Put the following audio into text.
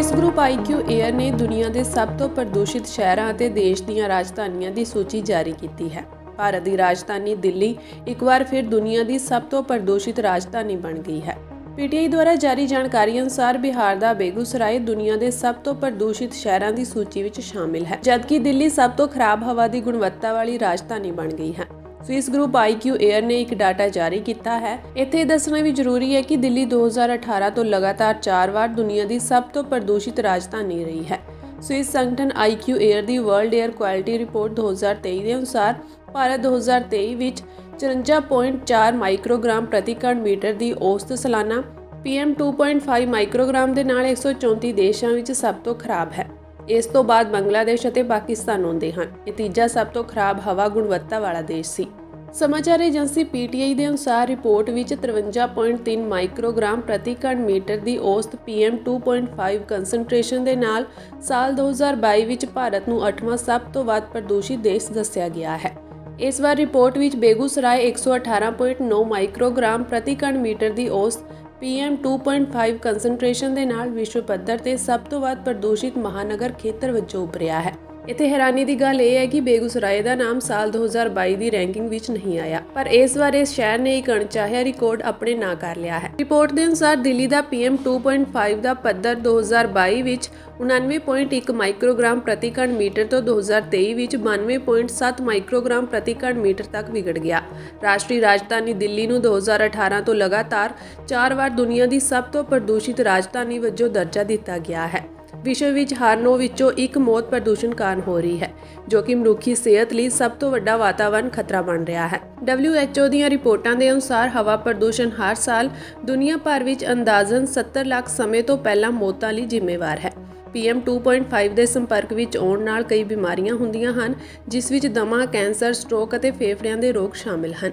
Swiss group IQ air ਨੇ ਦੁਨੀਆ ਦੇ ਸਭ ਤੋਂ ਪ੍ਰਦੂਸ਼ਿਤ ਸ਼ਹਿਰਾਂ ਅਤੇ ਦੇਸ਼ ਦੀਆਂ ਰਾਜਧਾਨੀਆਂ ਦੀ ਸੂਚੀ ਜਾਰੀ ਕੀਤੀ ਹੈ। ਭਾਰਤ ਦੀ ਰਾਜਧਾਨੀ ਦਿੱਲੀ ਇੱਕ ਵਾਰ ਫਿਰ ਦੁਨੀਆ ਦੀ ਸਭ ਤੋਂ ਪ੍ਰਦੂਸ਼ਿਤ ਰਾਜਧਾਨੀ ਬਣ ਗਈ ਹੈ। PTI ਦੁਆਰਾ ਜਾਰੀ ਜਾਣਕਾਰੀ ਅਨੁਸਾਰ ਬਿਹਾਰ ਦਾ ਬੇਗੂਸਰਾਏ ਦੁਨੀਆ ਦੇ ਸਭ ਤੋਂ ਪ੍ਰਦੂਸ਼ਿਤ ਸ਼ਹਿਰਾਂ ਦੀ ਸੂਚੀ ਵਿੱਚ ਸ਼ਾਮਿਲ ਹੈ, ਜਦਕਿ ਦਿੱਲੀ ਸਭ ਤੋਂ ਖਰਾਬ ਹਵਾ ਦੀ ਗੁਣਵੱਤਾ ਵਾਲੀ ਰਾਜਧਾਨੀ ਬਣ ਗਈ ਹੈ। ਸਵਿਸ ਗਰੁੱਪ IQ 에ਅਰ ਨੇ ਇੱਕ ਡਾਟਾ ਜਾਰੀ ਕੀਤਾ ਹੈ। ਇੱਥੇ ਦੱਸਣਾ ਵੀ ਜ਼ਰੂਰੀ ਹੈ ਕਿ ਦਿੱਲੀ 2018 ਤੋਂ ਲਗਾਤਾਰ 4 ਵਾਰ ਦੁਨੀਆ ਦੀ ਸਭ ਤੋਂ ਪ੍ਰਦੂਸ਼ਿਤ ਰਾਜਧਾਨੀ ਰਹੀ ਹੈ। ਸਵਿਸ ਸੰਗਠਨ IQ 에ਅਰ ਦੀ ਵਰਲਡ ਏਅਰ ਕੁਆਲਿਟੀ ਰਿਪੋਰਟ 2023 ਦੇ ਅਨੁਸਾਰ ਭਾਰਤ 2023 ਵਿੱਚ 54.4 ਮਾਈਕਰੋਗ੍ਰਾਮ ਪ੍ਰਤੀ ਘਣ ਮੀਟਰ ਦੀ ਔਸਤ ਸਾਲਾਨਾ PM 2.5 ਮਾਈਕਰੋਗ੍ਰਾਮ ਦੇ ਨਾਲ 134 ਦੇਸ਼ਾਂ ਵਿੱਚ ਸਭ ਤੋਂ ਖਰਾਬ ਹੈ। ਇਸ ਤੋਂ ਬਾਅਦ ਬੰਗਲਾਦੇਸ਼ ਅਤੇ ਪਾਕਿਸਤਾਨ ਆਉਂਦੇ ਹਨ। ਇਹ ਤੀਜਾ ਸਭ ਤੋਂ ਖਰਾਬ ਹਵਾ ਗੁਣਵੱਤਾ ਵਾਲਾ ਦੇਸ਼ ਸੀ। ਸਮਾਚਾਰ ਏਜੰਸੀ PTI ਦੇ ਅਨੁਸਾਰ ਰਿਪੋਰਟ ਵਿੱਚ 53.3 ਮਾਈਕਰੋਗ੍ਰਾਮ ਪ੍ਰਤੀ ਘਣ ਮੀਟਰ ਦੀ ਔਸਤ PM 2.5 ਕੰਸੈਂਟ੍ਰੇਸ਼ਨ ਦੇ ਨਾਲ ਸਾਲ 2022 ਵਿੱਚ ਭਾਰਤ ਨੂੰ 8ਵਾਂ ਸਭ ਤੋਂ ਵੱਧ ਪ੍ਰਦੂਸ਼ਿਤ ਦੇਸ਼ ਦੱਸਿਆ ਗਿਆ ਹੈ। ਇਸ ਵਾਰ ਰਿਪੋਰਟ ਵਿੱਚ ਬੇਗੂਸਰਾਏ 118.9 ਮਾਈਕਰੋਗ੍ਰਾਮ ਪ੍ਰਤੀ ਘਣ ਮੀਟਰ ਦੀ ਔਸਤ PM 2.5 ਕੰਸੈਂਟ੍ਰੇਸ਼ਨ ਦੇ ਨਾਲ ਵਿਸ਼ਵ ਪੱਧਰ ਤੇ ਸਭ ਤੋਂ ਵੱਧ ਪ੍ਰਦੂਸ਼ਿਤ ਮਹਾਨਗਰ ਖੇਤਰ ਵਜੋਂ ਉੱਭਰਿਆ ਹੈ। ਇੱਥੇ ਹੈਰਾਨੀ ਦੀ ਗੱਲ ਇਹ ਹੈ ਕਿ ਬੇਗੂਸਰਾਏ ਦਾ ਨਾਮ ਸਾਲ 2022 ਦੀ ਰੈਂਕਿੰਗ ਵਿੱਚ ਨਹੀਂ ਆਇਆ, ਪਰ ਇਸ ਵਾਰ ਇਸ ਸ਼ਹਿਰ ਨੇ ਇੱਕ ਅਣਚਾਹਿਆ ਰਿਕਾਰਡ ਆਪਣੇ ਨਾਂ ਕਰ ਲਿਆ ਹੈ। ਰਿਪੋਰਟ ਦੇ ਅਨੁਸਾਰ ਦਿੱਲੀ ਦਾ PM 2.5 ਦਾ ਪੱਧਰ 2022 ਵਿੱਚ 99.1 ਮਾਈਕਰੋਗ੍ਰਾਮ ਪ੍ਰਤੀ ਘਣ ਮੀਟਰ ਤੋਂ 2023 ਵਿੱਚ 92.7 ਮਾਈਕਰੋਗ੍ਰਾਮ ਪ੍ਰਤੀ ਘਣ ਮੀਟਰ ਤੱਕ ਵਿਗੜ ਗਿਆ। ਰਾਸ਼ਟਰੀ ਰਾਜਧਾਨੀ ਦਿੱਲੀ ਨੂੰ 2018 ਤੋਂ ਲਗਾਤਾਰ 4 ਵਾਰ ਦੁਨੀਆ ਦੀ ਸਭ ਤੋਂ ਪ੍ਰਦੂਸ਼ਿਤ ਰਾਜਧਾਨੀ ਵਜੋਂ ਦਰਜਾ ਦਿੱਤਾ ਗਿਆ ਹੈ। ਵਿਸ਼ਵ ਵਿੱਚ ਹਰ 9 ਵਿੱਚੋਂ 1 ਮੌਤ ਪ੍ਰਦੂਸ਼ਣ ਕਾਰਨ ਹੋ ਰਹੀ ਹੈ, ਜੋ ਕਿ ਮਨੁੱਖੀ ਸਿਹਤ ਲਈ ਸਭ ਤੋਂ ਵੱਡਾ ਵਾਤਾਵਰਣ ਖਤਰਾ ਬਣ ਰਿਹਾ ਹੈ। WHO ਦੀਆਂ ਰਿਪੋਰਟਾਂ ਦੇ ਅਨੁਸਾਰ ਹਵਾ ਪ੍ਰਦੂਸ਼ਣ ਹਰ ਸਾਲ ਦੁਨੀਆ ਭਰ ਵਿੱਚ ਅੰਦਾਜ਼ਨ 70 ਲੱਖ ਸਮੇਂ ਤੋਂ ਪਹਿਲਾਂ ਮੌਤਾਂ ਲਈ ਜ਼ਿੰਮੇਵਾਰ ਹੈ। PM 2.5 ਦੇ ਸੰਪਰਕ ਵਿੱਚ ਆਉਣ ਨਾਲ ਕਈ ਬਿਮਾਰੀਆਂ ਹੁੰਦੀਆਂ ਹਨ, ਜਿਸ ਵਿੱਚ ਦਮਾ, ਕੈਂਸਰ, ਸਟ੍ਰੋਕ ਅਤੇ ਫੇਫੜਿਆਂ ਦੇ ਰੋਗ ਸ਼ਾਮਿਲ ਹਨ।